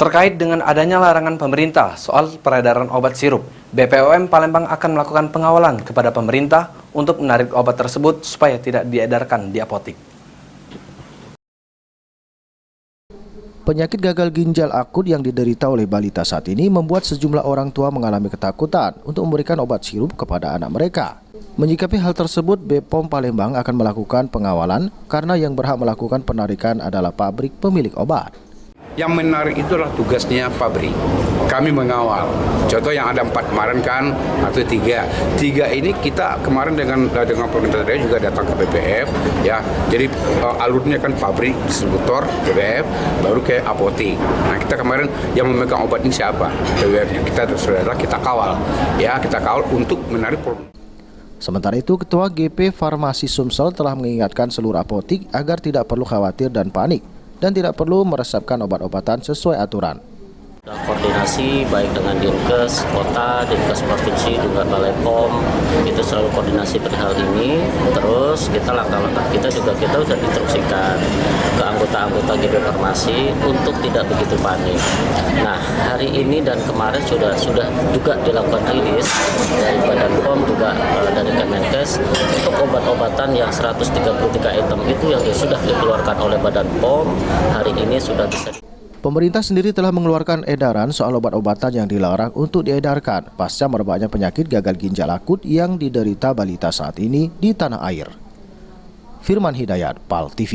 Terkait dengan adanya larangan pemerintah soal peredaran obat sirup, BPOM Palembang akan melakukan pengawalan kepada pemerintah untuk menarik obat tersebut supaya tidak diedarkan di apotik. Penyakit gagal ginjal akut yang diderita oleh balita saat ini membuat sejumlah orang tua mengalami ketakutan untuk memberikan obat sirup kepada anak mereka. Menyikapi hal tersebut, BPOM Palembang akan melakukan pengawalan karena yang berhak melakukan penarikan adalah pabrik pemilik obat. Yang menarik itulah tugasnya pabrik. Kami mengawal. Contoh yang ada 4 kemarin kan, atau 3. 3 ini kita kemarin dengan pemerintah daerah juga datang ke BPF, ya. Jadi alurnya kan pabrik, distributor, BPF, baru ke apotik. Nah, kita kemarin yang memegang obat ini siapa? BPF-nya. Kita kawal, ya, kita kawal untuk menarik produk. Sementara itu, Ketua GP Farmasi Sumsel telah mengingatkan seluruh apotik agar tidak perlu khawatir dan panik dan tidak perlu meresepkan obat-obatan sesuai aturan. Koordinasi baik dengan Dinkes Kota, Dinkes Provinsi, juga Balai POM, itu selalu koordinasi perihal ini. Terus kita langkah-langkah kita sudah diinstruksikan ke anggota-anggota GP Farmasi untuk tidak begitu panik. Nah, hari ini dan kemarin sudah juga dilakukan rilis dari Badan POM juga dari Kemenkes untuk obat-obatan yang 133 item itu yang sudah dikeluarkan oleh Badan POM hari ini sudah bisa. Pemerintah sendiri telah mengeluarkan edaran soal obat-obatan yang dilarang untuk diedarkan pasca merebaknya penyakit gagal ginjal akut yang diderita balita saat ini di tanah air. Firman Hidayat, PAL TV.